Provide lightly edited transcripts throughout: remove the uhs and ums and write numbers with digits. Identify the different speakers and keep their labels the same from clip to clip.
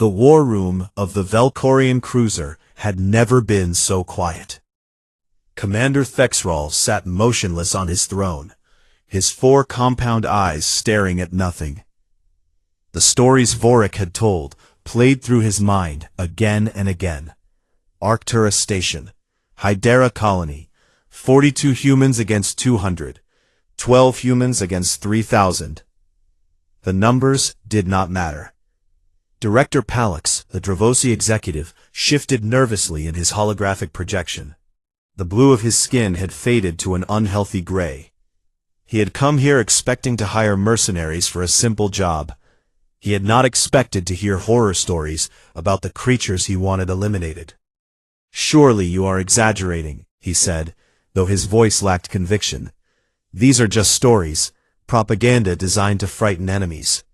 Speaker 1: The war room of the Velkorian cruiser had never been so quiet. Commander Thexral sat motionless on his throne, his four compound eyes staring at nothing. The stories Vorik had told played through his mind again and again. Arcturus Station, Hydera Colony, 42 humans against 200, 12 humans against 3,000. The numbers did not matter. Director Palix, the Dravosi executive, shifted nervously in his holographic projection. The blue of his skin had faded to an unhealthy gray. He had come here expecting to hire mercenaries for a simple job. He had not expected to hear horror stories about the creatures he wanted eliminated. "Surely you are exaggerating," he said, though his voice lacked conviction. "These are just stories, propaganda designed to frighten enemies."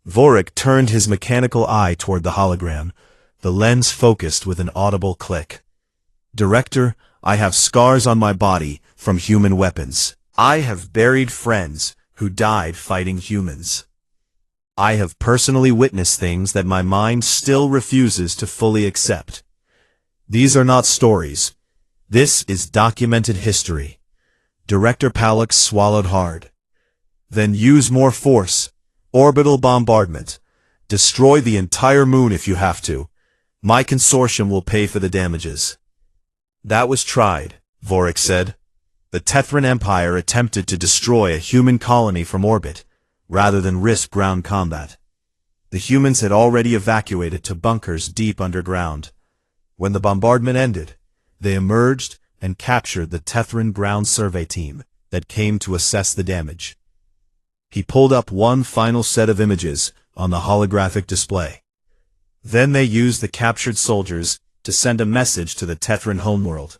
Speaker 1: Vorik turned his mechanical eye toward the hologram, the lens focused with an audible click. "Director, I have scars on my body from human weapons. I have buried friends who died fighting humans. I have personally witnessed things that my mind still refuses to fully accept. These are not stories. This is documented history." Director Palix swallowed hard. "Then use more force. Orbital bombardment. Destroy the entire moon if you have to. My consortium will pay for the damages." "That was tried," Vorik said. "The Tethran Empire attempted to destroy a human colony from orbit, rather than risk ground combat. The humans had already evacuated to bunkers deep underground. When the bombardment ended, they emerged and captured the Tethran ground survey team that came to assess the damage." He pulled up one final set of images on the holographic display. "Then they used the captured soldiers to send a message to the Tethran homeworld.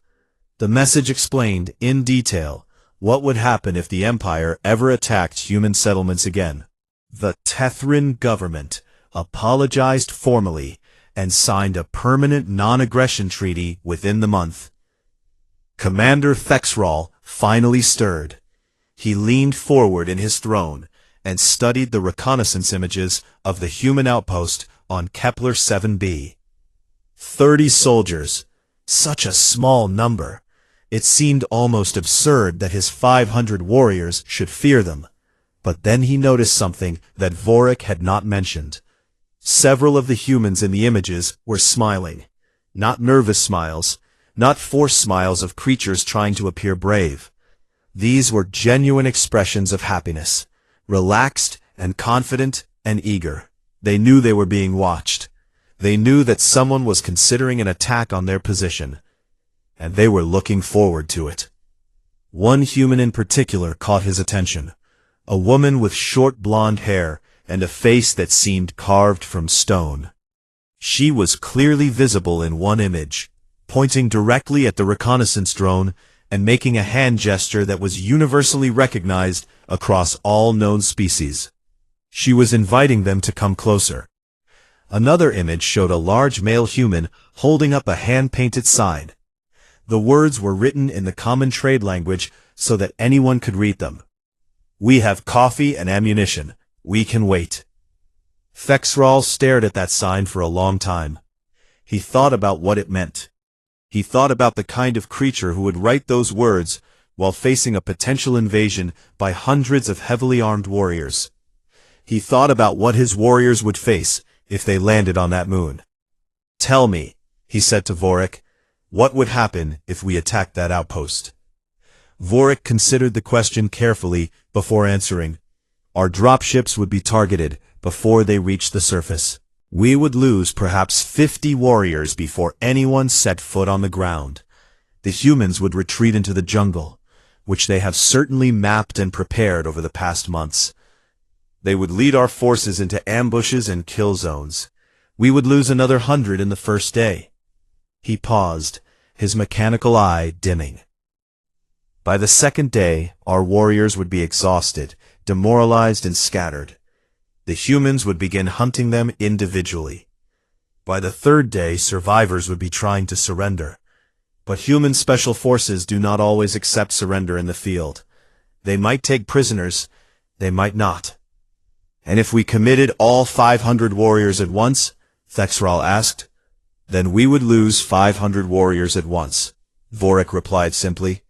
Speaker 1: The message explained, in detail, what would happen if the Empire ever attacked human settlements again. The Tethran government apologized formally and signed a permanent non-aggression treaty within the month." Commander Thexral finally stirred. He leaned forward in his throne and studied the reconnaissance images of the human outpost on Kepler 7b. 30 soldiers. Such a small number. It seemed almost absurd that his 500 warriors should fear them. But then he noticed something that Vorik had not mentioned. Several of the humans in the images were smiling. Not nervous smiles, not forced smiles of creatures trying to appear brave. These were genuine expressions of happiness, relaxed and confident and eager. They knew they were being watched. They knew that someone was considering an attack on their position, and they were looking forward to it. One human in particular caught his attention, a woman with short blonde hair and a face that seemed carved from stone. She was clearly visible in one image, pointing directly at the reconnaissance drone and making a hand gesture that was universally recognized across all known species. She was inviting them to come closer. Another image showed a large male human holding up a hand-painted sign. The words were written in the common trade language so that anyone could read them. "We have coffee and ammunition. We can wait." Thexral stared at that sign for a long time. He thought about what it meant. He thought about the kind of creature who would write those words while facing a potential invasion by hundreds of heavily armed warriors. He thought about what his warriors would face if they landed on that moon. "Tell me," he said to Vorik, "what would happen if we attacked that outpost?" Vorik considered the question carefully before answering. "Our dropships would be targeted before they reached the surface. We would lose perhaps 50 warriors before anyone set foot on the ground. The humans would retreat into the jungle, which they have certainly mapped and prepared over the past months. They would lead our forces into ambushes and kill zones. We would lose another 100 in the first day." He paused, his mechanical eye dimming. "By the second day, our warriors would be exhausted, demoralized and scattered. The humans would begin hunting them individually. By the third day, survivors would be trying to surrender. But human special forces do not always accept surrender in the field. They might take prisoners, they might not. And if we committed all 500 warriors at once, Thexral asked. Then we would lose 500 warriors at once, Vorik replied simply.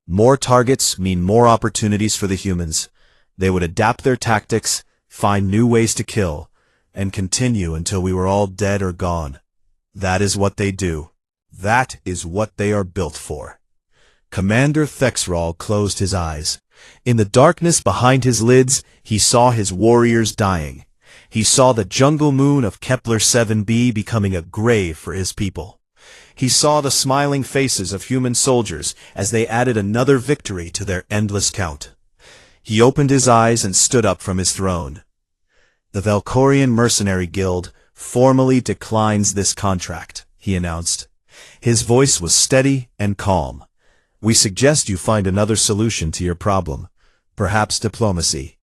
Speaker 1: More targets mean more opportunities for the humans. They would adapt their tactics, find new ways to kill, and continue until we were all dead or gone. That is what they do. That is what they are built for. Commander Thexral closed his eyes. In the darkness behind his lids, he saw his warriors dying. He saw the jungle moon of Kepler 7b becoming a grave for his people. He saw the smiling faces of human soldiers as they added another victory to their endless count. He opened his eyes and stood up from his throne. The Valkorian Mercenary Guild formally declines this contract, he announced. His voice was steady and calm. We suggest you find another solution to your problem, perhaps diplomacy.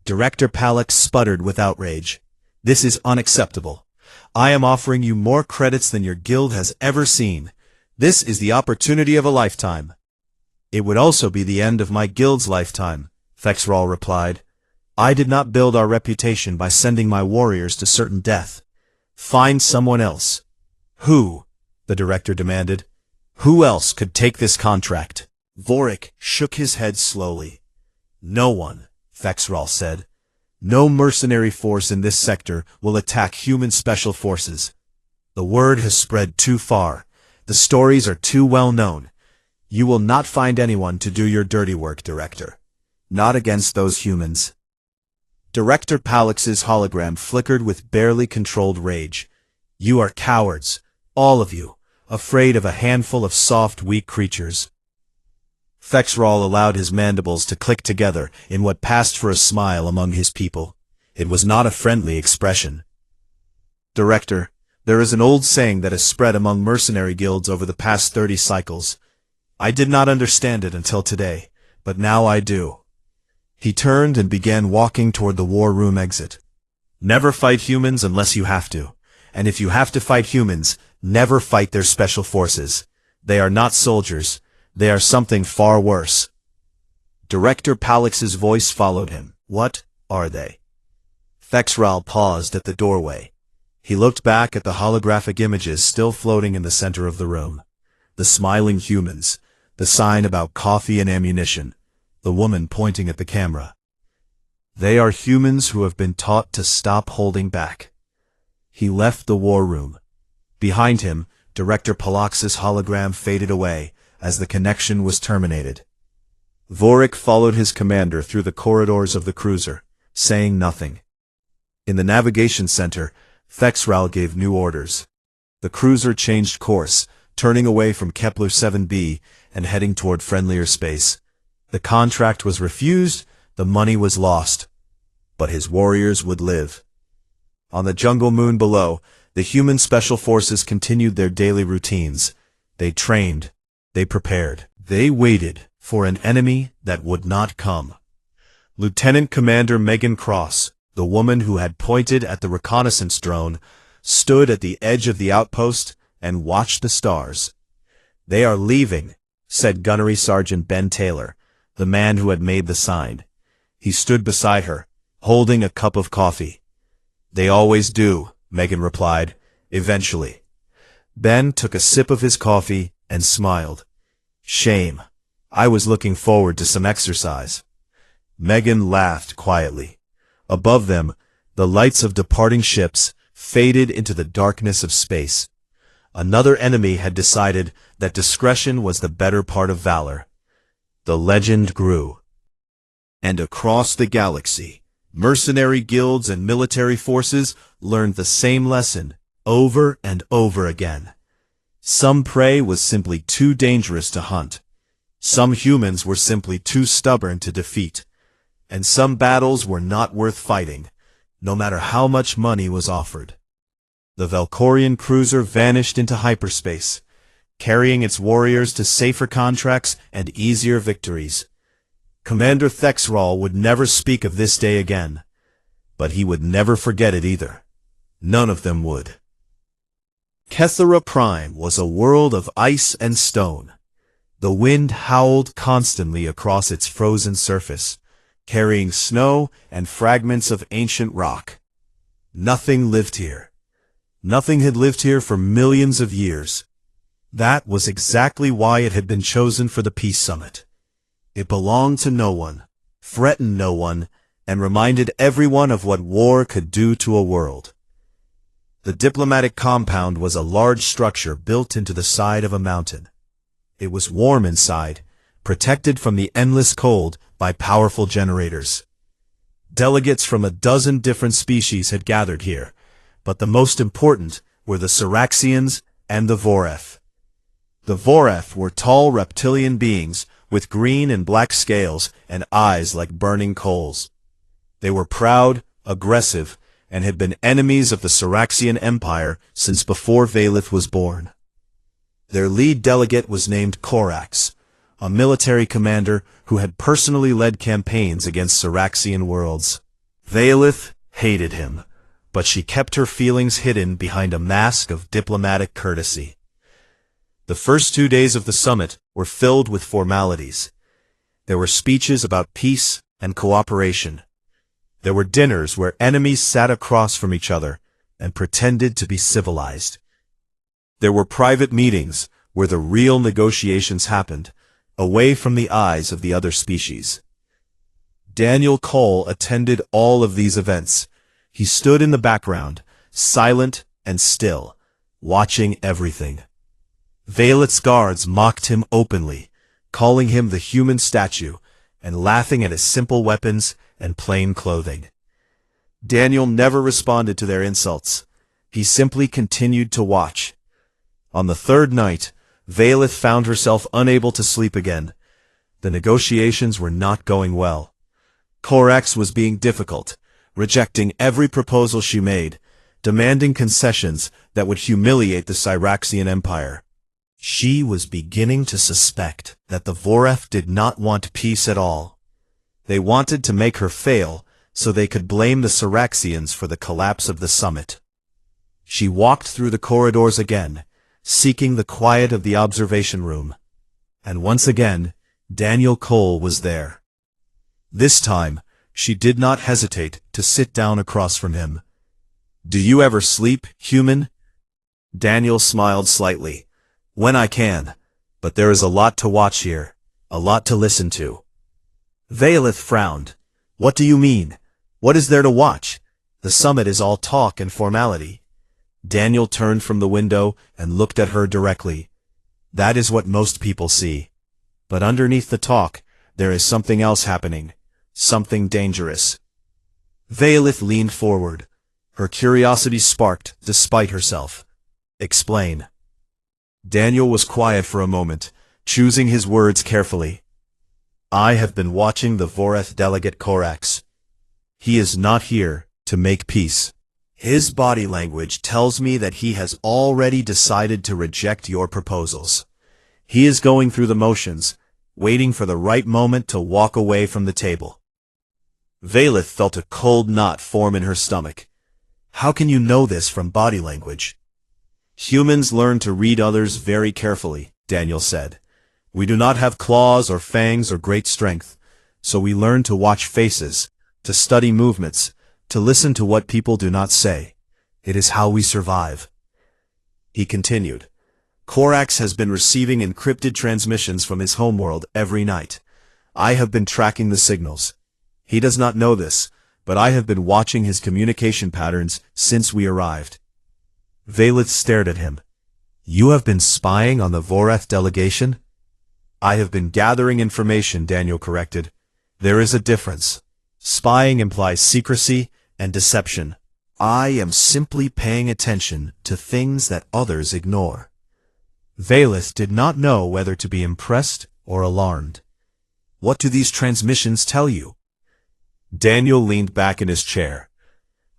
Speaker 1: Director Palak sputtered with outrage. This is unacceptable. I am offering you more credits than your guild has ever seen. This is the opportunity of a lifetime. It would also be the end of my guild's lifetime, Thexral replied. I did not build our reputation by sending my warriors to certain death. Find someone else. Who? The director demanded. Who else could take this contract? Vorik shook his head slowly. No one, Thexral said. No mercenary force in this sector will attack human special forces. The word has spread too far. The stories are too well known. You will not find anyone to do your dirty work, Director. Not against those humans. Director Palak's hologram flickered with barely controlled rage. You are cowards, all of you, afraid of a handful of soft, weak creatures. Thexral allowed his mandibles to click together in what passed for a smile among his people. It was not a friendly expression. Director, there is an old saying that has spread among mercenary guilds over the past 30 cycles. I did not understand it until today, but now I do. He turned and began walking toward the war room exit. Never fight humans unless you have to. And if you have to fight humans, never fight their special forces. They are not soldiers. They are something far worse. Director Palak's voice followed him. What are they? Thexral paused at the doorway. He looked back at the holographic images still floating in the center of the room. The smiling humans, the sign about coffee and ammunition, the woman pointing at the camera. They are humans who have been taught to stop holding back. He left the war room. Behind him, Director Palak's hologram faded away as the connection was terminated. Vorik followed his commander through the corridors of the cruiser, saying nothing. In the navigation center, Thexral gave new orders. The cruiser changed course, turning away from Kepler 7b and heading toward friendlier space. The contract was refused, the money was lost. But his warriors would live. On the jungle moon below, the human special forces continued their daily routines. They trained. They prepared. They waited for an enemy that would not come. Lieutenant Commander Megan Cross, the woman who had pointed at the reconnaissance drone, stood at the edge of the outpost and watched the stars. They are leaving, said Gunnery Sergeant Ben Taylor, the man who had made the sign. He stood beside her, holding a cup of coffee. They always do, Megan replied, eventually. Ben took a sip of his coffee and smiled. Shame. I was looking forward to some exercise. Megan laughed quietly. Above them, the lights of departing ships faded into the darkness of space. Another enemy had decided that discretion was the better part of valor. The legend grew. And across the galaxy, mercenary guilds and military forces learned the same lesson over and over again. Some prey was simply too dangerous to hunt. Some humans were simply too stubborn to defeat. And some battles were not worth fighting, no matter how much money was offered. The Valkorian cruiser vanished into hyperspace, carrying its warriors to safer contracts and easier victories. Commander Thexral would never speak of this day again, but he would never forget it either. None of them would. Kethera Prime was a world of ice and stone. The wind howled constantly across its frozen surface, carrying snow and fragments of ancient rock. Nothing lived here. Nothing had lived here for millions of years. That was exactly why it had been chosen for the Peace Summit. It belonged to no one, threatened no one, and reminded everyone of what war could do to a world. The diplomatic compound was a large structure built into the side of a mountain. It was warm inside, protected from the endless cold by powerful generators. Delegates from a dozen different species had gathered here, but the most important were the Siraxians and the Voreth. The Voreth were tall reptilian beings with green and black scales and eyes like burning coals. They were proud, aggressive, and had been enemies of the Siraxian Empire since before Valith was born. Their lead delegate was named Corax, a military commander who had personally led campaigns against Siraxian worlds. Valith hated him, but she kept her feelings hidden behind a mask of diplomatic courtesy. The first 2 days of the summit were filled with formalities. There were speeches about peace and cooperation. There were dinners where enemies sat across from each other and pretended to be civilized. There were private meetings where the real negotiations happened, away from the eyes of the other species. Daniel Cole attended all of these events. He stood in the background, silent and still, watching everything. Valith's guards mocked him openly, calling him the human statue, and laughing at his simple weapons and plain clothing. Daniel never responded to their insults. He simply continued to watch. On the third night, Valith found herself unable to sleep again. The negotiations were not going well. Corax was being difficult, rejecting every proposal she made, demanding concessions that would humiliate the Siraxian Empire. She was beginning to suspect that the Voreth did not want peace at all. They wanted to make her fail so they could blame the Siraxians for the collapse of the summit. She walked through the corridors again, seeking the quiet of the observation room. And once again, Daniel Cole was there. This time, she did not hesitate to sit down across from him. "Do you ever sleep, human?" Daniel smiled slightly. "When I can, but there is a lot to watch here, a lot to listen to." Valith frowned. "What do you mean? What is there to watch? The summit is all talk and formality." Daniel turned from the window and looked at her directly. "That is what most people see. But underneath the talk, there is something else happening, something dangerous." Valith leaned forward. Her curiosity sparked despite herself. "Explain." Daniel was quiet for a moment, choosing his words carefully. "I have been watching the Voreth delegate Corax. He is not here to make peace. His body language tells me that he has already decided to reject your proposals. He is going through the motions, waiting for the right moment to walk away from the table." Valith felt a cold knot form in her stomach. "How can you know this from body language?" "Humans learn to read others very carefully," Daniel said. "We do not have claws or fangs or great strength, so we learn to watch faces, to study movements, to listen to what people do not say. It is how we survive." He continued. "Corax has been receiving encrypted transmissions from his homeworld every night. I have been tracking the signals. He does not know this, but I have been watching his communication patterns since we arrived." Valith stared at him. "You have been spying on the Voreth delegation?" "I have been gathering information," Daniel corrected. "There is a difference. Spying implies secrecy and deception. I am simply paying attention to things that others ignore." Valith did not know whether to be impressed or alarmed. "What do these transmissions tell you?" Daniel leaned back in his chair.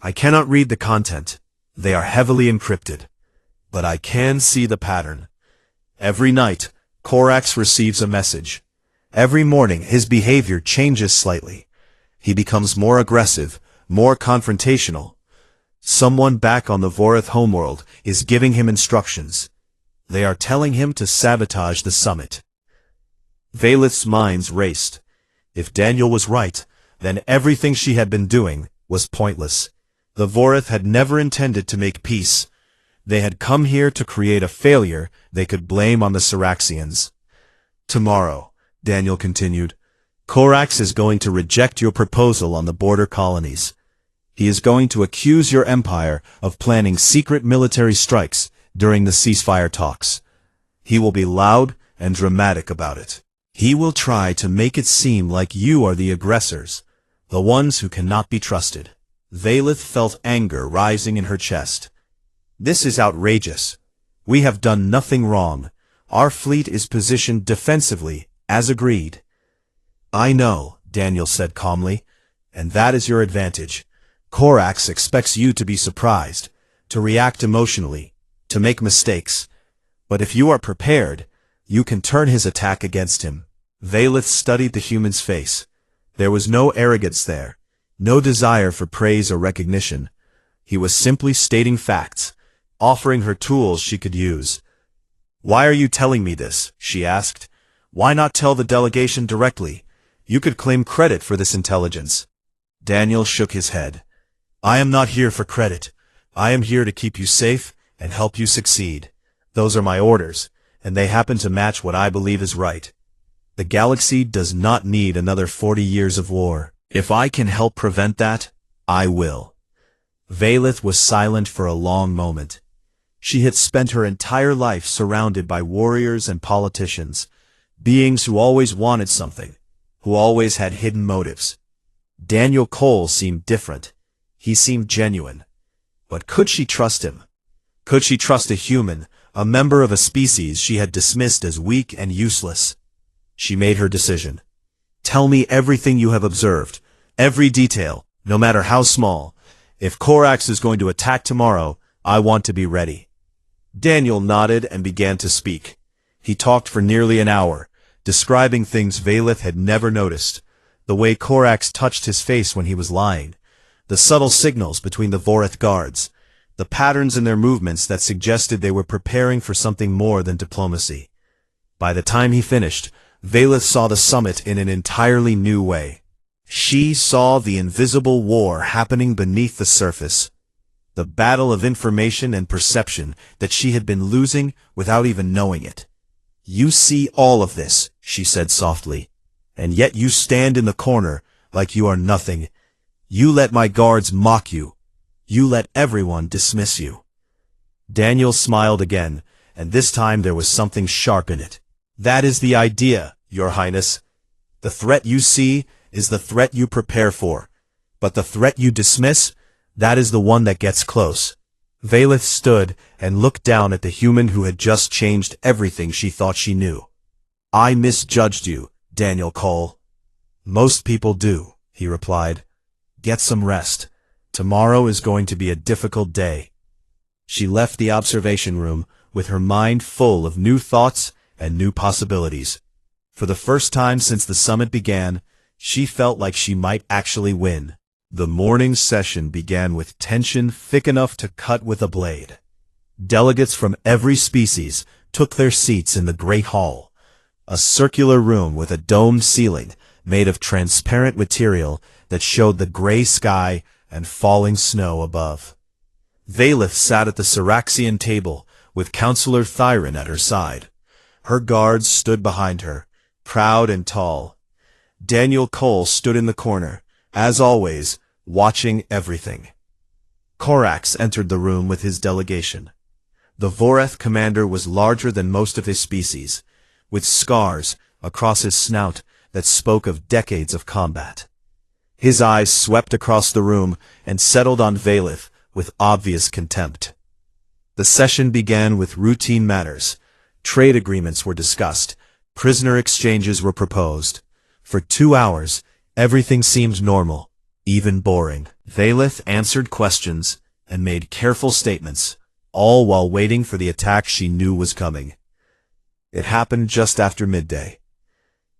Speaker 1: "I cannot read the content. They are heavily encrypted. But I can see the pattern. Every night, Corax receives a message. Every morning, his behavior changes slightly. He becomes more aggressive, more confrontational. Someone back on the Voreth homeworld is giving him instructions. They are telling him to sabotage the summit." Valith's minds raced. If Daniel was right, then everything she had been doing was pointless. The Voreth had never intended to make peace. They had come here to create a failure they could blame on the Siraxians. Tomorrow, Daniel continued, Corax is going to reject your proposal on the border colonies. He is going to accuse your empire of planning secret military strikes during the ceasefire talks. He will be loud and dramatic about it. He will try to make it seem like you are the aggressors, the ones who cannot be trusted. Vaylith felt anger rising in her chest. This is outrageous. We have done nothing wrong. Our fleet is positioned defensively, as agreed. I know, Daniel said calmly, and that is your advantage. Corax expects you to be surprised, to react emotionally, to make mistakes. But if you are prepared, you can turn his attack against him. Vaylith studied the human's face. There was no arrogance there, no desire for praise or recognition. He was simply stating facts, offering her tools she could use. Why are you telling me this? She asked. Why not tell the delegation directly? You could claim credit for this intelligence. Daniel shook his head. I am not here for credit. I am here to keep you safe and help you succeed. Those are my orders, and they happen to match what I believe is right. The galaxy does not need another 40 years of war. If I can help prevent that, I will. Vaylith was silent for a long moment. She had spent her entire life surrounded by warriors and politicians, beings who always wanted something, who always had hidden motives. Daniel Cole seemed different. He seemed genuine. But could she trust him? Could she trust a human, a member of a species she had dismissed as weak and useless? She made her decision. Tell me everything you have observed, every detail, no matter how small. If Corax is going to attack tomorrow, I want to be ready. Daniel nodded and began to speak. He talked for nearly an hour, describing things Vaylith had never noticed. The way Corax touched his face when he was lying, the subtle signals between the Voreth guards, the patterns in their movements that suggested they were preparing for something more than diplomacy. By the time he finished, Vaylith saw the summit in an entirely new way. She saw the invisible war happening beneath the surface, the battle of information and perception that she had been losing without even knowing it. You see all of this, she said softly, and yet you stand in the corner like you are nothing. You let my guards mock you. You let everyone dismiss you. Daniel smiled again, and this time there was something sharp in it. That is the idea, Your Highness. The threat you see is the threat you prepare for, but the threat you dismiss, that is the one that gets close. Vaylith stood and looked down at the human who had just changed everything she thought she knew. I misjudged you, Daniel Cole. Most people do, he replied. Get some rest. Tomorrow is going to be a difficult day. She left the observation room with her mind full of new thoughts and new possibilities. For the first time since the summit began, she felt like she might actually win. The morning session began with tension thick enough to cut with a blade. Delegates from every species took their seats in the Great Hall, a circular room with a domed ceiling made of transparent material that showed the gray sky and falling snow above. Vaylith sat at the Siraxian table with Counselor Thyron at her side. Her guards stood behind her, proud and tall. Daniel Cole stood in the corner, as always, watching everything. Corax entered the room with his delegation. The Voreth commander was larger than most of his species, with scars across his snout that spoke of decades of combat. His eyes swept across the room and settled on Vaylith with obvious contempt. The session began with routine matters. Trade agreements were discussed. Prisoner exchanges were proposed. For 2 hours, everything seemed normal, even boring. Vaylith answered questions and made careful statements, all while waiting for the attack she knew was coming. It happened just after midday.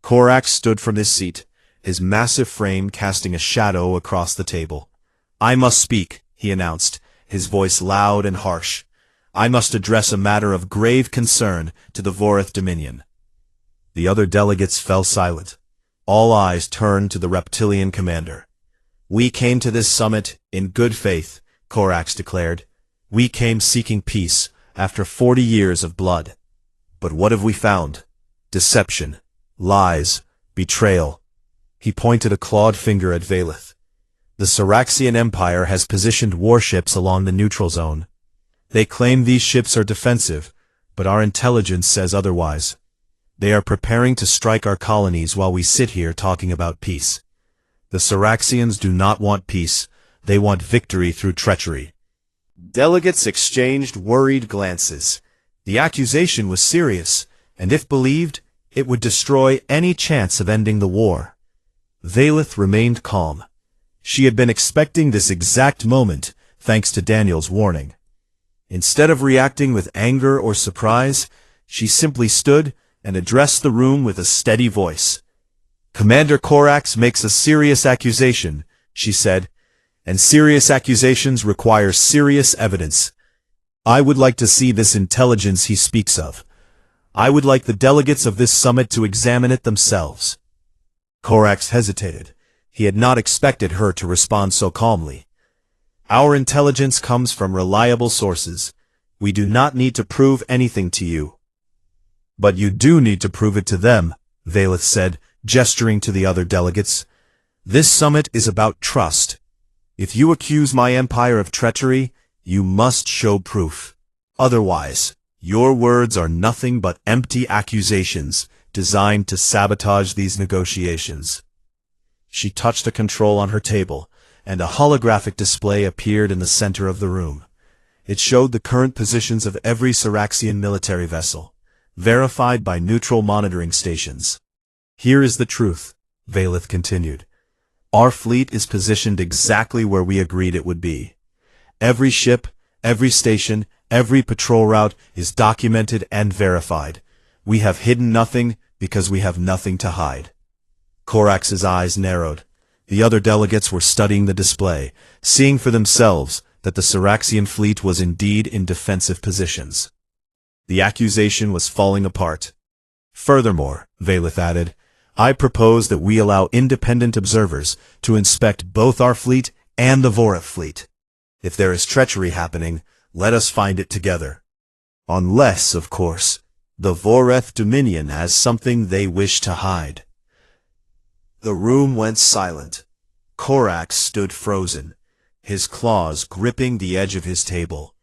Speaker 1: Corax stood from his seat, his massive frame casting a shadow across the table. I must speak, he announced, his voice loud and harsh. I must address a matter of grave concern to the Voreth Dominion. The other delegates fell silent. All eyes turned to the reptilian commander. We came to this summit in good faith, Corax declared. We came seeking peace, after 40 years of blood. But what have we found? Deception, lies, betrayal. He pointed a clawed finger at Valeth. The Siraxian Empire has positioned warships along the neutral zone. They claim these ships are defensive, but our intelligence says otherwise. They are preparing to strike our colonies while we sit here talking about peace. The Siraxians do not want peace, they want victory through treachery. Delegates exchanged worried glances. The accusation was serious, and if believed, it would destroy any chance of ending the war. Valeth remained calm. She had been expecting this exact moment, thanks to Daniel's warning. Instead of reacting with anger or surprise, she simply stood and addressed the room with a steady voice. "Commander Corax makes a serious accusation," she said, "and serious accusations require serious evidence. I would like to see this intelligence he speaks of. I would like the delegates of this summit to examine it themselves." Corax hesitated. He had not expected her to respond so calmly. "Our intelligence comes from reliable sources. We do not need to prove anything to you." "But you do need to prove it to them," Valeth said, gesturing to the other delegates. "This summit is about trust. If you accuse my empire of treachery, you must show proof. Otherwise, your words are nothing but empty accusations designed to sabotage these negotiations." She touched a control on her table, and a holographic display appeared in the center of the room. It showed the current positions of every Siraxian military vessel, verified by neutral monitoring stations. "Here is the truth," Valeth continued. "Our fleet is positioned exactly where we agreed it would be. Every ship, every station, every patrol route is documented and verified. We have hidden nothing because we have nothing to hide." Corax's eyes narrowed. The other delegates were studying the display, seeing for themselves that the Siraxian fleet was indeed in defensive positions. The accusation was falling apart. "Furthermore," Valeth added, "I propose that we allow independent observers to inspect both our fleet and the Voreth fleet. If there is treachery happening, let us find it together. Unless, of course, the Voreth Dominion has something they wish to hide." The room went silent. Corax stood frozen, his claws gripping the edge of his table.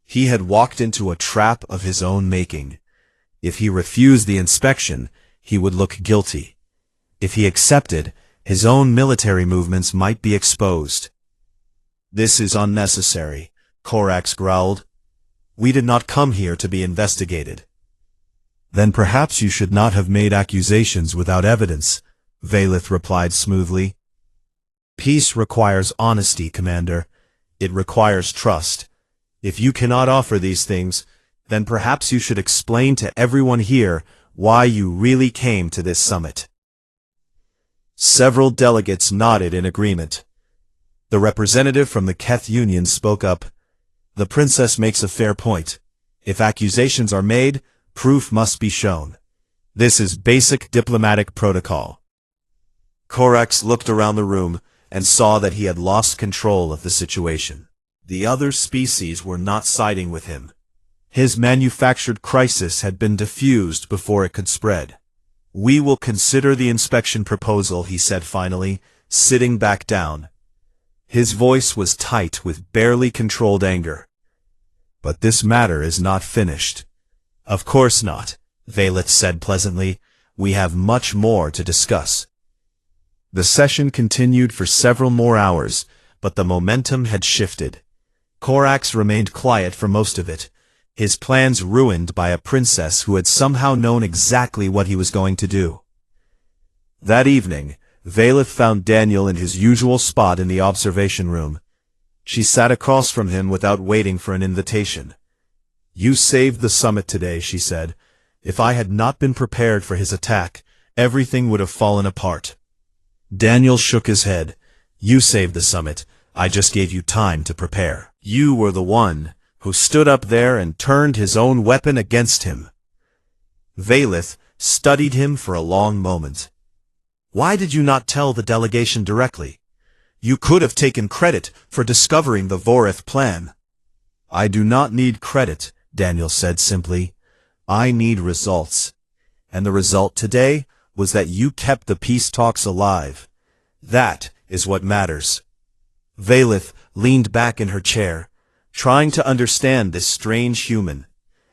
Speaker 1: He had walked into a trap of his own making. If he refused the inspection, he would look guilty. If he accepted, his own military movements might be exposed. "This is unnecessary," Corax growled. "We did not come here to be investigated." "Then perhaps you should not have made accusations without evidence," Valeth replied smoothly. "Peace requires honesty, Commander. It requires trust. If you cannot offer these things, then perhaps you should explain to everyone here why you really came to this summit." Several delegates nodded in agreement. The representative from the Keth Union spoke up. "The princess makes a fair point. If accusations are made, proof must be shown. This is basic diplomatic protocol." Corax looked around the room and saw that he had lost control of the situation. The other species were not siding with him. His manufactured crisis had been diffused before it could spread. "We will consider the inspection proposal," he said finally, sitting back down. His voice was tight with barely controlled anger. "But this matter is not finished." "Of course not," Valeth said pleasantly. "We have much more to discuss." The session continued for several more hours, but the momentum had shifted. Corax remained quiet for most of it, his plans ruined by a princess who had somehow known exactly what he was going to do. That evening, Valeth found Daniel in his usual spot in the observation room. She sat across from him without waiting for an invitation. "You saved the summit today," she said. "If I had not been prepared for his attack, everything would have fallen apart." Daniel shook his head. "You saved the summit. I just gave you time to prepare. You were the one who stood up there and turned his own weapon against him." Valeth studied him for a long moment. "Why did you not tell the delegation directly? You could have taken credit for discovering the Voreth plan." I do not need credit, Daniel said simply. I need results. And the result today was that you kept the peace talks alive. That is what matters. Valith leaned back in her chair, trying to understand this strange human.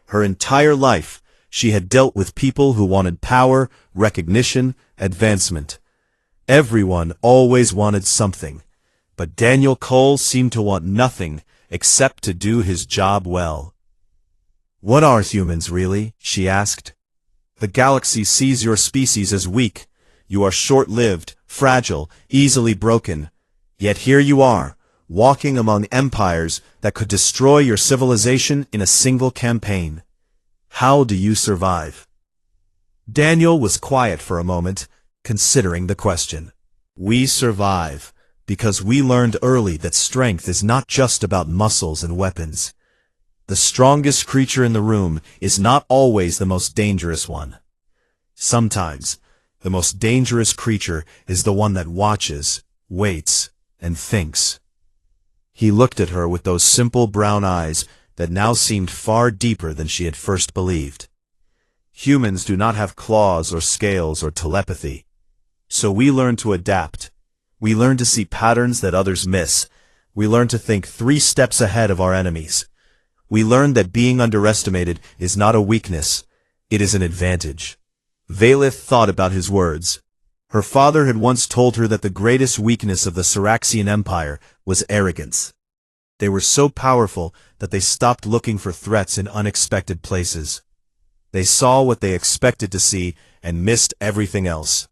Speaker 1: Her entire life, she had dealt with people who wanted power, recognition, advancement. Everyone always wanted something, but Daniel Cole seemed to want nothing except to do his job well. What are humans really? She asked. The galaxy sees your species as weak. You are short-lived, fragile, easily broken. Yet here you are, walking among empires that could destroy your civilization in a single campaign. How do you survive? Daniel was quiet for a moment, considering the question. We survive because we learned early that strength is not just about muscles and weapons. The strongest creature in the room is not always the most dangerous one. Sometimes, the most dangerous creature is the one that watches, waits, and thinks. He looked at her with those simple brown eyes that now seemed far deeper than she had first believed. Humans do not have claws or scales or telepathy. So we learn to adapt. We learn to see patterns that others miss. We learn to think 3 steps ahead of our enemies. We learn that being underestimated is not a weakness. It is an advantage. Valith thought about his words. Her father had once told her that the greatest weakness of the Syraxian Empire was arrogance. They were so powerful that they stopped looking for threats in unexpected places. They saw what they expected to see and missed everything else.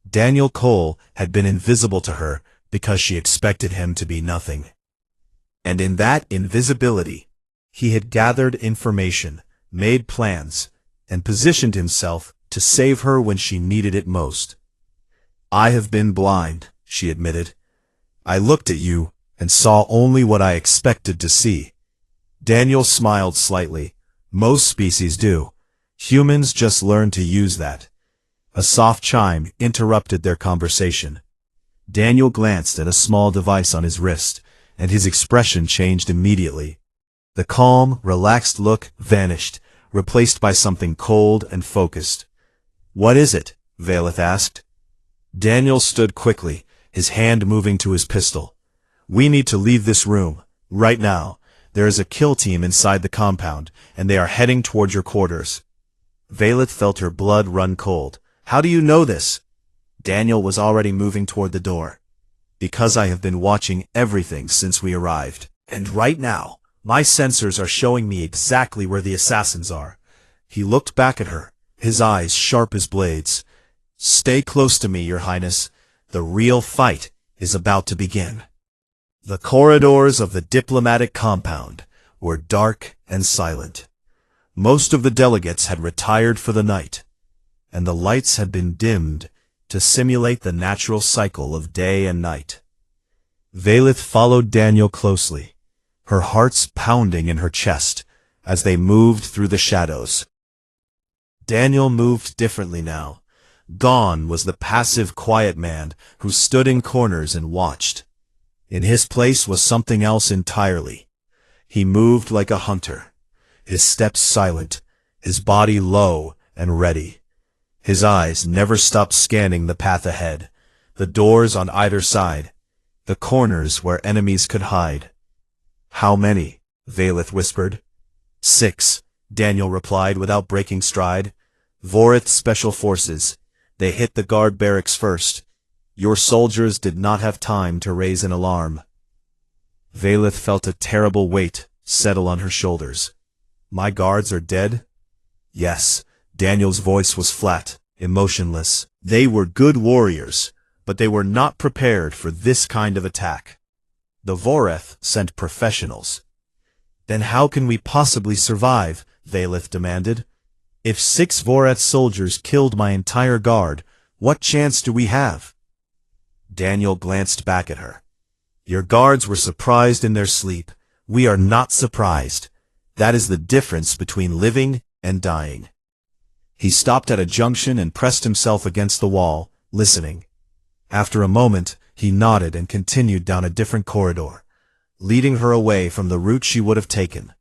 Speaker 1: Daniel Cole had been invisible to her because she expected him to be nothing. And in that invisibility, he had gathered information, made plans, and positioned himself to save her when she needed it most. I have been blind, she admitted. I looked at you and saw only what I expected to see. Daniel smiled slightly. Most species do. Humans just learn to use that. A soft chime interrupted their conversation. Daniel glanced at a small device on his wrist, and his expression changed immediately. The calm, relaxed look vanished, replaced by something cold and focused. What is it? Valith asked. Daniel stood quickly, his hand moving to his pistol. We need to leave this room, right now. There is a kill team inside the compound, and they are heading toward your quarters. Valith felt her blood run cold. How do you know this? Daniel was already moving toward the door. Because I have been watching everything since we arrived. And right now, my sensors are showing me exactly where the assassins are. He looked back at her, his eyes sharp as blades. Stay close to me, Your Highness. The real fight is about to begin. The corridors of the diplomatic compound were dark and silent. Most of the delegates had retired for the night, and the lights had been dimmed to simulate the natural cycle of day and night. Valith followed Daniel closely, her hearts pounding in her chest as they moved through the shadows. Daniel moved differently now. Gone was the passive, quiet man who stood in corners and watched. In his place was something else entirely. He moved like a hunter, his steps silent, his body low and ready. His eyes never stopped scanning the path ahead, the doors on either side, the corners where enemies could hide. How many? Valith whispered. 6, Daniel replied without breaking stride. Vorith Special Forces. They hit the guard barracks first. Your soldiers did not have time to raise an alarm. Valith felt a terrible weight settle on her shoulders. My guards are dead? Yes. Daniel's voice was flat, emotionless. They were good warriors, but they were not prepared for this kind of attack. The Voreth sent professionals. Then how can we possibly survive? Valith demanded. If 6 Voreth soldiers killed my entire guard, what chance do we have? Daniel glanced back at her. Your guards were surprised in their sleep. We are not surprised. That is the difference between living and dying. He stopped at a junction and pressed himself against the wall, listening. After a moment, he nodded and continued down a different corridor. leading her away from the route she would have taken.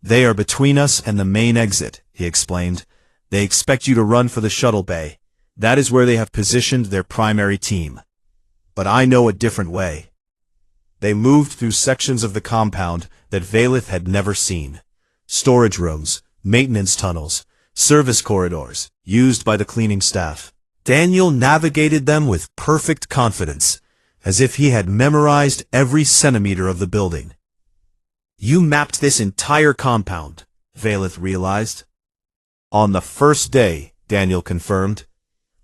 Speaker 1: "They are between us and the main exit," he explained. "They expect you to run for the shuttle bay. That is where they have positioned their primary team. But I know a different way." They moved through sections of the compound that Valeth had never seen. Storage rooms, maintenance tunnels, service corridors, used by the cleaning staff. Daniel navigated them with perfect confidence, as if he had memorized every centimeter of the building. "You mapped this entire compound," Valeth realized. "On the first day," Daniel confirmed.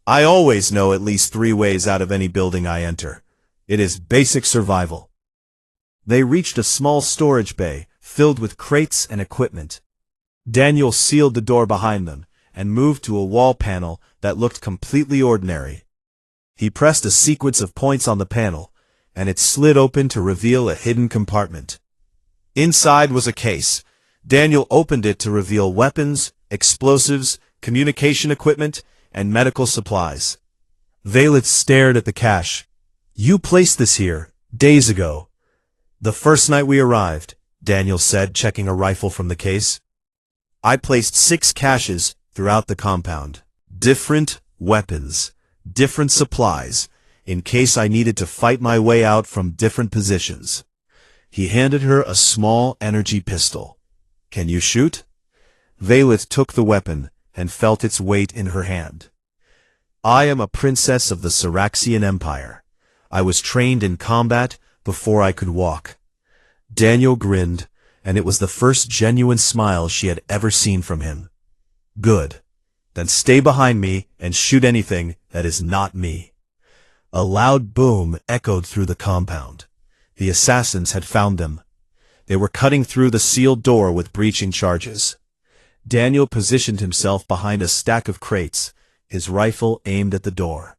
Speaker 1: "I always know at least 3 ways out of any building I enter. It is basic survival." They reached a small storage bay, filled with crates and equipment. Daniel sealed the door behind them, and moved to a wall panel that looked completely ordinary. He pressed a sequence of points on the panel, and it slid open to reveal a hidden compartment. Inside was a case. Daniel opened it to reveal weapons, explosives, communication equipment, and medical supplies. Valeth stared at the cache. "You placed this here, days ago." "The first night we arrived," Daniel said, checking a rifle from the case. "I placed 6 caches throughout the compound. Different weapons, different supplies, in case I needed to fight my way out from different positions." He handed her a small energy pistol. "Can you shoot?" Valeth took the weapon and felt its weight in her hand. "I am a princess of the Syraxian Empire. I was trained in combat before I could walk." Daniel grinned, and it was the first genuine smile she had ever seen from him. "Good. Then stay behind me and shoot anything that is not me." A loud boom echoed through the compound. The assassins had found them. They were cutting through the sealed door with breaching charges. Daniel positioned himself behind a stack of crates, his rifle aimed at the door.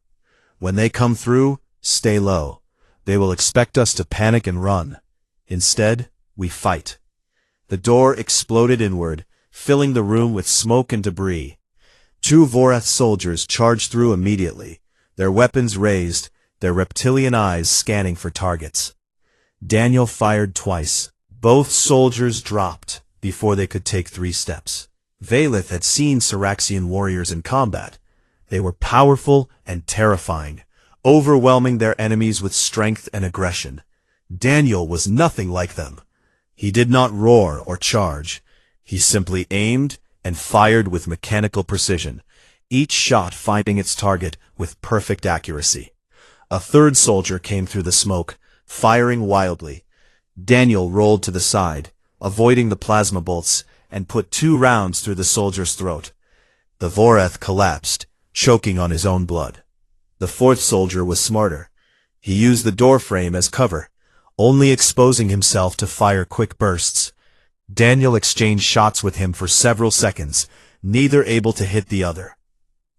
Speaker 1: "When they come through, stay low. They will expect us to panic and run. Instead, we fight." The door exploded inward, filling the room with smoke and debris. 2 Vorath soldiers charged through immediately, their weapons raised, their reptilian eyes scanning for targets. Daniel fired twice. Both soldiers dropped before they could take 3 steps. Valeth had seen Syraxian warriors in combat. They were powerful and terrifying, overwhelming their enemies with strength and aggression. Daniel was nothing like them. He did not roar or charge. He simply aimed and fired with mechanical precision, each shot finding its target with perfect accuracy. A 3rd soldier came through the smoke, firing wildly. Daniel rolled to the side, avoiding the plasma bolts, and put 2 rounds through the soldier's throat. The Vorath collapsed, choking on his own blood. The 4th soldier was smarter. He used the doorframe as cover, only exposing himself to fire quick bursts. Daniel exchanged shots with him for several seconds, neither able to hit the other.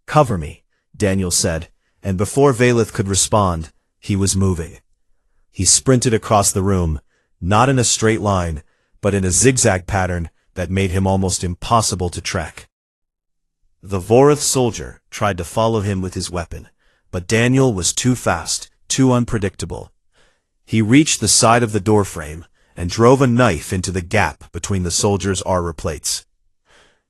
Speaker 1: "Cover me," Daniel said, and before Valeth could respond, he was moving. He sprinted across the room, not in a straight line, but in a zigzag pattern that made him almost impossible to track. The Vorath soldier tried to follow him with his weapon, but Daniel was too fast, too unpredictable. He reached the side of the doorframe and drove a knife into the gap between the soldier's armor plates.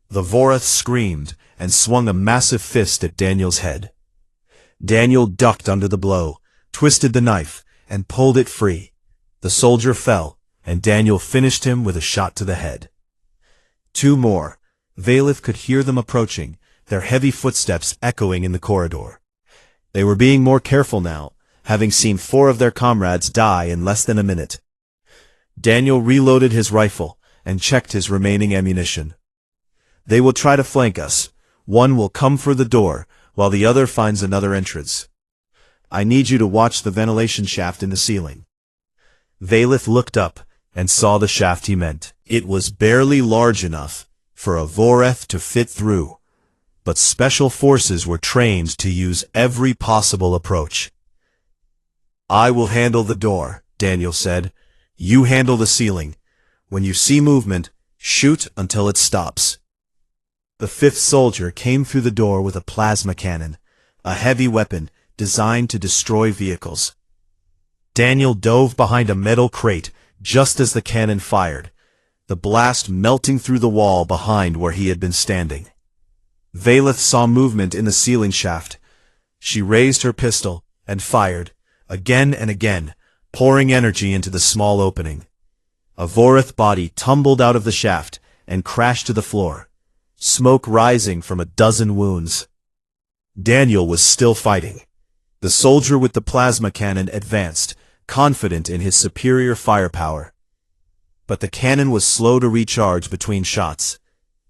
Speaker 1: The Vorath screamed and swung a massive fist at Daniel's head. Daniel ducked under the blow, twisted the knife, and pulled it free. The soldier fell, and Daniel finished him with a shot to the head. 2 more. Valeth could hear them approaching, their heavy footsteps echoing in the corridor. They were being more careful now, having seen 4 of their comrades die in less than a minute. Daniel reloaded his rifle and checked his remaining ammunition. "They will try to flank us. One will come for the door, while the other finds another entrance. I need you to watch the ventilation shaft in the ceiling." Valeth looked up and saw the shaft he meant. It was barely large enough for a Vorath to fit through, but special forces were trained to use every possible approach. "I will handle the door," Daniel said. "You handle the ceiling. When you see movement, shoot until it stops." The 5th soldier came through the door with a plasma cannon, a heavy weapon designed to destroy vehicles. Daniel dove behind a metal crate, just as the cannon fired, the blast melting through the wall behind where he had been standing. Vaylith saw movement in the ceiling shaft. She raised her pistol and fired, again and again, pouring energy into the small opening. A Vorith body tumbled out of the shaft and crashed to the floor, smoke rising from a dozen wounds. Daniel was still fighting. The soldier with the plasma cannon advanced, confident in his superior firepower. But the cannon was slow to recharge between shots,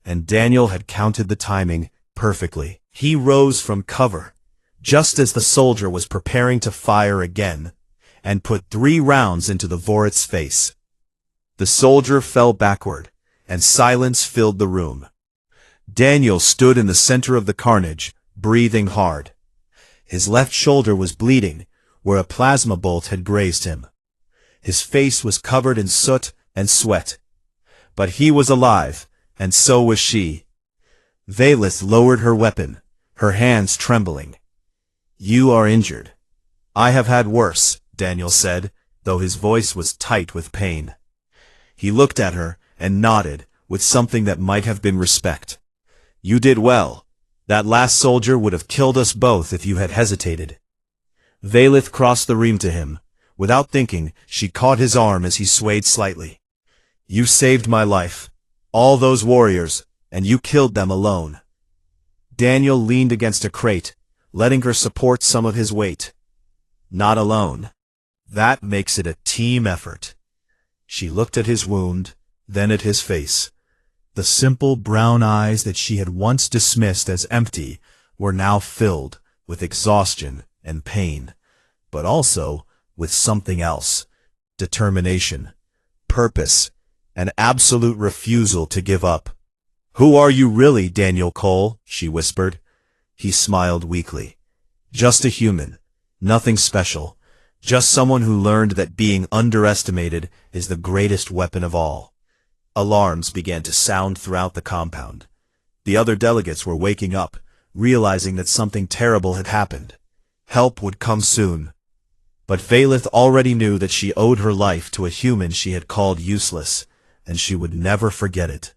Speaker 1: and Daniel had counted the timing perfectly. He rose from cover, just as the soldier was preparing to fire again, and put 3 rounds into the Vorith's face. The soldier fell backward, and silence filled the room. Daniel stood in the center of the carnage, breathing hard. His left shoulder was bleeding, where a plasma bolt had grazed him. His face was covered in soot and sweat. But he was alive, and so was she. Vaylith lowered her weapon, her hands trembling. "You are injured." "I have had worse," Daniel said, though his voice was tight with pain. He looked at her and nodded, with something that might have been respect. "You did well. That last soldier would have killed us both if you had hesitated." Vaylith crossed the room to him. Without thinking, she caught his arm as he swayed slightly. "You saved my life. All those warriors, and you killed them alone." Daniel leaned against a crate, letting her support some of his weight. "Not alone. That makes it a team effort." She looked at his wound, then at his face. The simple brown eyes that she had once dismissed as empty were now filled with exhaustion and pain, but also with something else: determination, purpose, an absolute refusal to give up. "Who are you really, Daniel Cole?" she whispered. He smiled weakly. "Just a human. Nothing special. Just someone who learned that being underestimated is the greatest weapon of all." Alarms began to sound throughout the compound. The other delegates were waking up, realizing that something terrible had happened. Help would come soon. But Vaylith already knew that she owed her life to a human she had called useless, and she would never forget it.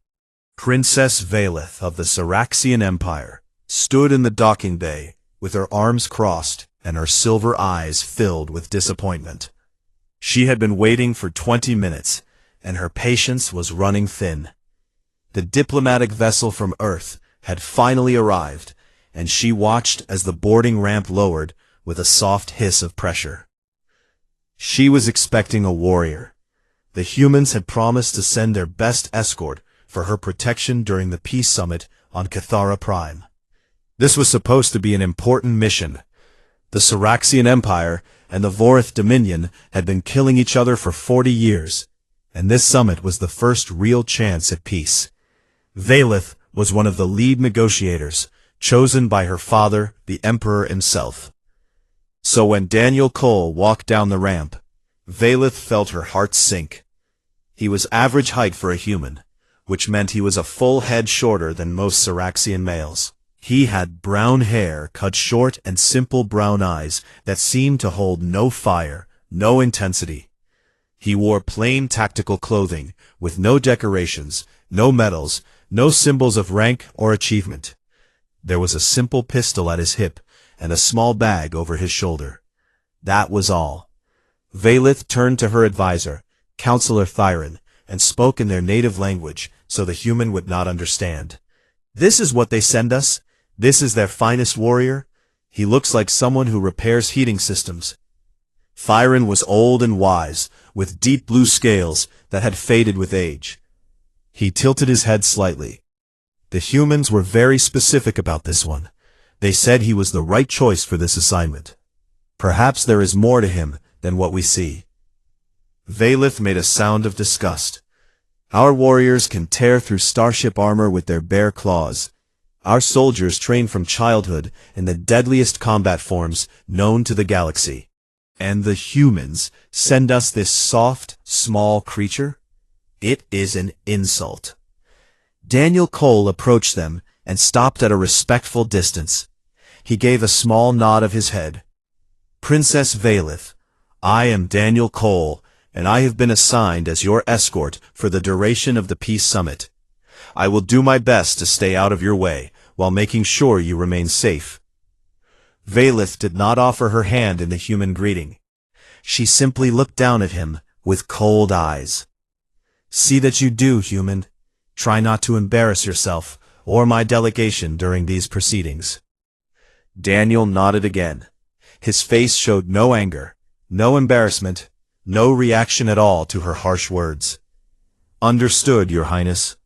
Speaker 1: Princess Vaylith of the Saraxian Empire stood in the docking bay, with her arms crossed and her silver eyes filled with disappointment. She had been waiting for 20 minutes, and her patience was running thin. The diplomatic vessel from Earth had finally arrived, and she watched as the boarding ramp lowered with a soft hiss of pressure. She was expecting a warrior. The humans had promised to send their best escort for her protection during the peace summit on Cathara Prime. This was supposed to be an important mission. The Saraxian Empire and the Vorith Dominion had been killing each other for 40 years, and this summit was the first real chance at peace. Vaylith was one of the lead negotiators, chosen by her father, the Emperor himself. So when Daniel Cole walked down the ramp, Vaylith felt her heart sink. He was average height for a human, which meant he was a full head shorter than most Saraxian males. He had brown hair cut short and simple brown eyes that seemed to hold no fire, no intensity. He wore plain tactical clothing, with no decorations, no medals, no symbols of rank or achievement. There was a simple pistol at his hip, and a small bag over his shoulder. That was all. Vaylith turned to her advisor, Counselor Thyron, and spoke in their native language, so the human would not understand. "This is what they send us? This is their finest warrior? He looks like someone who repairs heating systems." Thyron was old and wise, with deep blue scales that had faded with age. He tilted his head slightly. The humans were very specific about this one. They said he was the right choice for this assignment. Perhaps there is more to him than what we see. Vaylith made a sound of disgust. "Our warriors can tear through starship armor with their bare claws. Our soldiers train from childhood in the deadliest combat forms known to the galaxy. And the humans send us this soft, small creature? It is an insult." Daniel Cole approached them and stopped at a respectful distance. He gave a small nod of his head. "Princess Vaylith, I am Daniel Cole, and I have been assigned as your escort for the duration of the Peace Summit. I will do my best to stay out of your way, while making sure you remain safe." Vaylith did not offer her hand in the human greeting. She simply looked down at him with cold eyes. "See that you do, human. Try not to embarrass yourself or my delegation during these proceedings." Daniel nodded again. His face showed no anger, no embarrassment, no reaction at all to her harsh words. "Understood, Your Highness."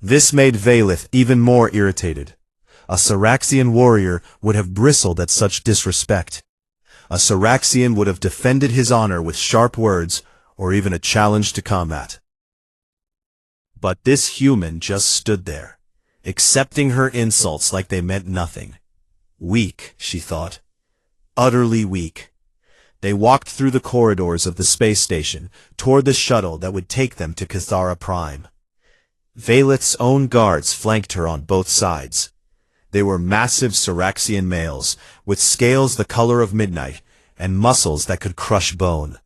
Speaker 1: This made Vaylith even more irritated. A Syraxian warrior would have bristled at such disrespect. A Syraxian would have defended his honor with sharp words, or even a challenge to combat. But this human just stood there, accepting her insults like they meant nothing. Weak, she thought. Utterly weak. They walked through the corridors of the space station, toward the shuttle that would take them to Cathara Prime. Vaylith's own guards flanked her on both sides. They were massive Syraxian males, with scales the color of midnight, and muscles that could crush bone.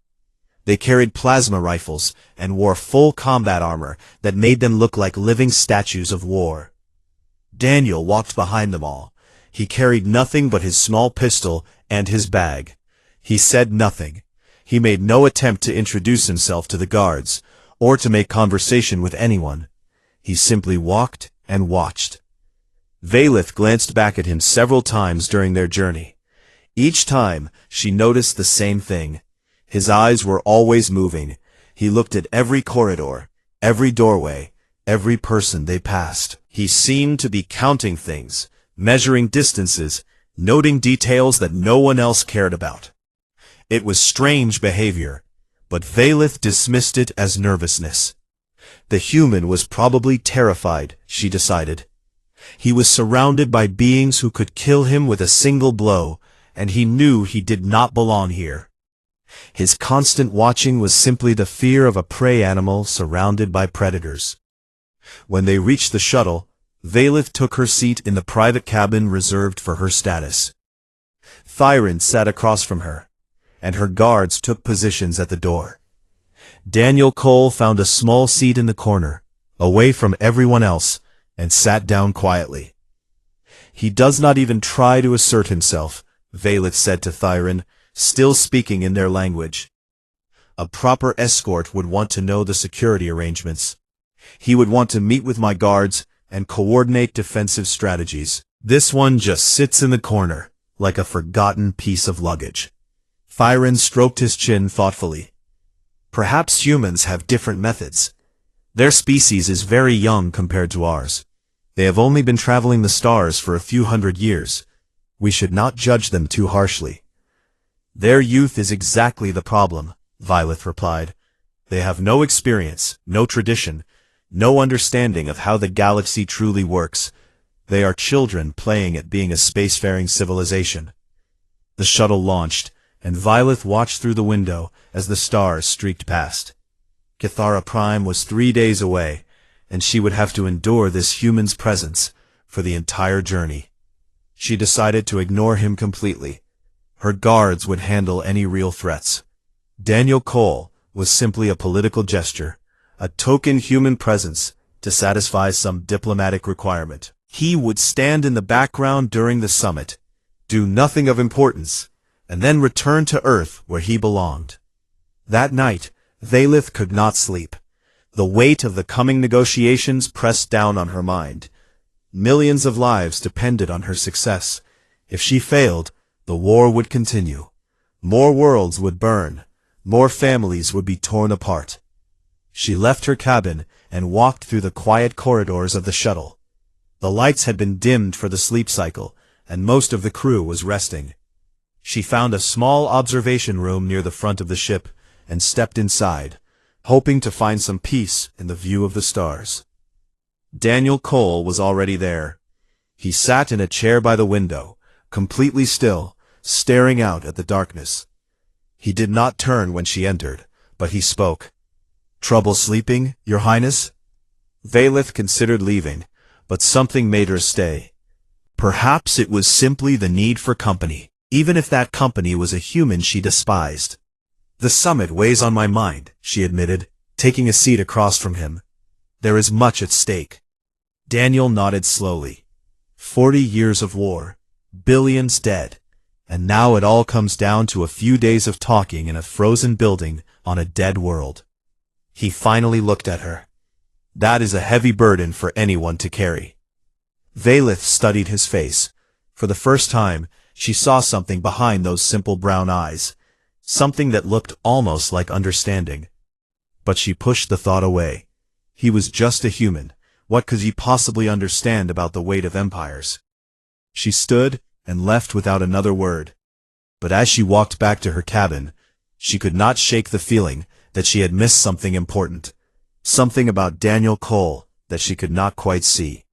Speaker 1: They carried plasma rifles, and wore full combat armor that made them look like living statues of war. Daniel walked behind them all. He carried nothing but his small pistol and his bag. He said nothing. He made no attempt to introduce himself to the guards, or to make conversation with anyone. He simply walked and watched. Vaylith glanced back at him several times during their journey. Each time, she noticed the same thing. His eyes were always moving. He looked at every corridor, every doorway, every person they passed. He seemed to be counting things, measuring distances, noting details that no one else cared about. It was strange behavior, but Vaylith dismissed it as nervousness. The human was probably terrified, she decided. He was surrounded by beings who could kill him with a single blow, and he knew he did not belong here. His constant watching was simply the fear of a prey animal surrounded by predators. When they reached the shuttle, Vaylith took her seat in the private cabin reserved for her status. Thyrin sat across from her, and her guards took positions at the door. Daniel Cole found a small seat in the corner, away from everyone else, and sat down quietly. "He does not even try to assert himself," Vaylith said to Thyrin, still speaking in their language. "A proper escort would want to know the security arrangements. He would want to meet with my guards and coordinate defensive strategies. This one just sits in the corner, like a forgotten piece of luggage." Thyrin stroked his chin thoughtfully. "Perhaps humans have different methods. Their species is very young compared to ours. They have only been traveling the stars for a few hundred years. We should not judge them too harshly." "Their youth is exactly the problem," Vaylith replied. "They have no experience, no tradition, no understanding of how the galaxy truly works. They are children playing at being a spacefaring civilization." The shuttle launched, and Vaylith watched through the window as the stars streaked past. Cathara Prime was 3 days away, and she would have to endure this human's presence for the entire journey. She decided to ignore him completely. Her guards would handle any real threats. Daniel Cole was simply a political gesture, a token human presence to satisfy some diplomatic requirement. He would stand in the background during the summit, do nothing of importance, and then return to Earth where he belonged. That night, Vaylith could not sleep. The weight of the coming negotiations pressed down on her mind. Millions of lives depended on her success. If she failed, the war would continue. More worlds would burn. More families would be torn apart. She left her cabin and walked through the quiet corridors of the shuttle. The lights had been dimmed for the sleep cycle, and most of the crew was resting. She found a small observation room near the front of the ship and stepped inside, hoping to find some peace in the view of the stars. Daniel Cole was already there. He sat in a chair by the window, completely still, staring out at the darkness. He did not turn when she entered, but he spoke. "Trouble sleeping, Your Highness?" Vaylith considered leaving, but something made her stay. Perhaps it was simply the need for company, even if that company was a human she despised. The summit weighs on my mind, she admitted, taking a seat across from him. There is much at stake. Daniel nodded slowly. 40 years of war, billions dead, and now it all comes down to a few days of talking in a frozen building on a dead world. He finally looked at her. That is a heavy burden for anyone to carry. Valith studied his face. For the first time, she saw something behind those simple brown eyes, something that looked almost like understanding. But she pushed the thought away. He was just a human. What could he possibly understand about the weight of empires? She stood and left without another word. But as she walked back to her cabin, she could not shake the feeling that she had missed something important, something about Daniel Cole that she could not quite see.